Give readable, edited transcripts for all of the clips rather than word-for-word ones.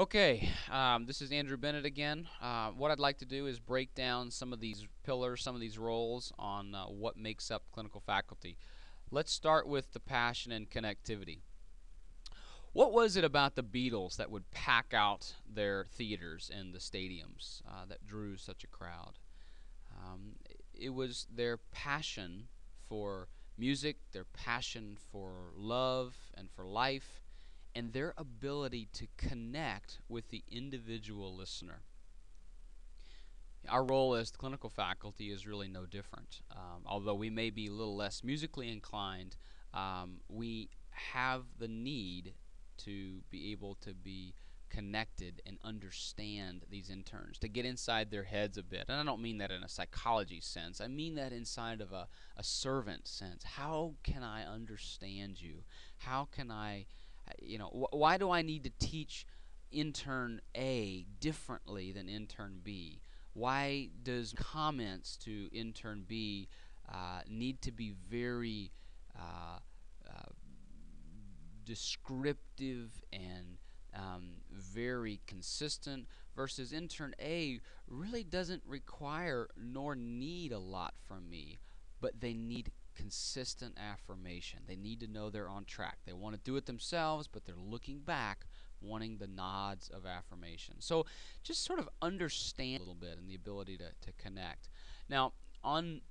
Okay, this is Andrew Bennett again. What I'd like to do is break down some of these pillars, some of these roles on what makes up clinical faculty. Let's start with the passion and connectivity. What was it about the Beatles that would pack out their theaters and the stadiums that drew such a crowd? Um, it was their passion for music, their passion for love and for life, and their ability to connect with the individual listener. Our role as clinical faculty is really no different. Although we may be a little less musically inclined, we have the need to be able to be connected and understand these interns, to get inside their heads a bit. And I don't mean that in a psychology sense, I mean that inside of a servant sense. How can I understand you? How can I, why do I need to teach intern A differently than intern B? Why does comments to intern B need to be very uh, descriptive and very consistent versus intern A really doesn't require nor need a lot from me, but they need consistent affirmation. They need to know they're on track. They want to do it themselves, but they're looking back, wanting the nods of affirmation. So just sort of understand a little bit and the ability to connect. Now, on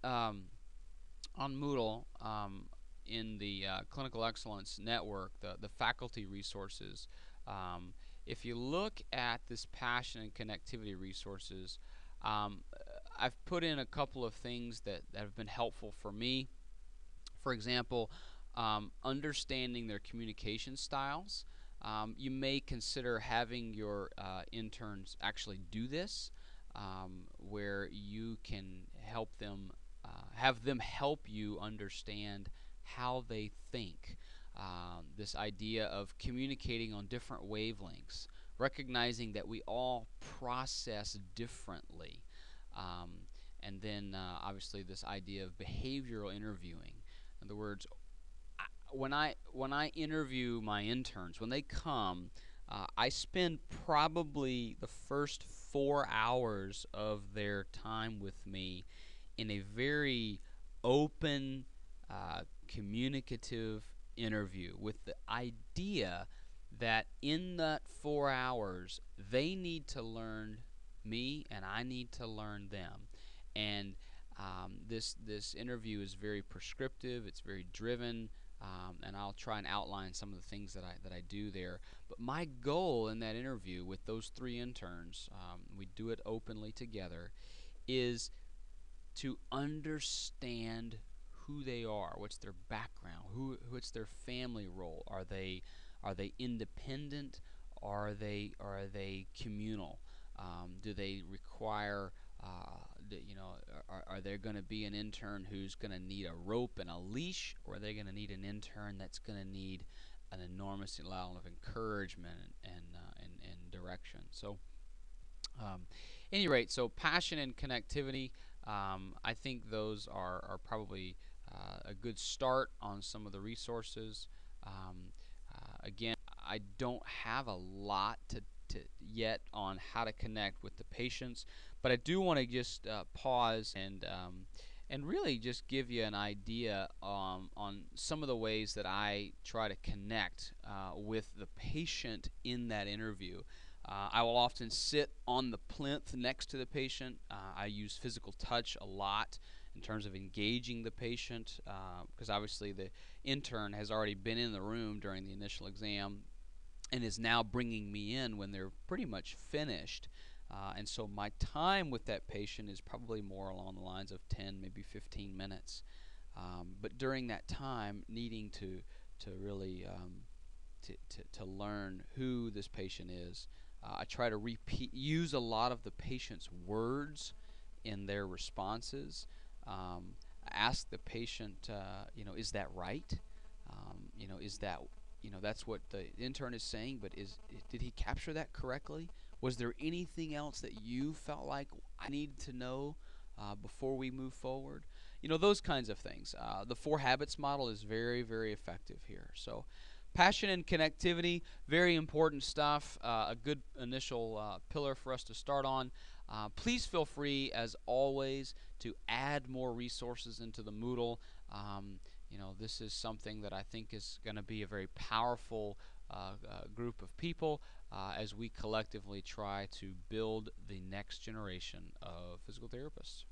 Moodle, in the Clinical Excellence Network, the faculty resources, if you look at this passion and connectivity resources, um, I've put in a couple of things that have been helpful for me. For example, understanding their communication styles. You may consider having your interns actually do this, where you can help them, have them help you understand how they think. This idea of communicating on different wavelengths, recognizing that we all process differently. Um, and then obviously this idea of behavioral interviewing. In other words, when I interview my interns, when they come, I spend probably the first 4 hours of their time with me in a very open, communicative interview with the idea that in that 4 hours they need to learn me and I need to learn them. And this interview is very prescriptive. It's very driven. And I'll try and outline some of the things that I do there. But my goal in that interview with those three interns, we do it openly together, is to understand who they are, what's their background, what's their family role. Are they independent? Are they communal? Do they require are there going to be an intern who's going to need a rope and a leash, or are they going to need an intern that's going to need an enormous amount of encouragement and direction? So, um, any rate, so passion and connectivity, I think those are probably a good start on some of the resources. Um, Again, I don't have a lot to yet on how to connect with the patients, but I do want to just pause and really just give you an idea on some of the ways that I try to connect with the patient in that interview. I will often sit on the plinth next to the patient. I use physical touch a lot in terms of engaging the patient, because obviously the intern has already been in the room during the initial exam and is now bringing me in when they're pretty much finished. And so my time with that patient is probably more along the lines of 10, maybe 15 minutes. But during that time, needing to really to learn who this patient is, I try to use a lot of the patient's words in their responses. Um, Ask the patient, is that right? Is that that's what the intern is saying, but did he capture that correctly? Was there anything else that you felt like I needed to know before we move forward? Those kinds of things. The Four Habits model is very, very effective here. So Passion and connectivity, very important stuff. A good initial pillar for us to start on. Please feel free, as always, to add more resources into the Moodle. This is something that I think is going to be a very powerful group of people as we collectively try to build the next generation of physical therapists.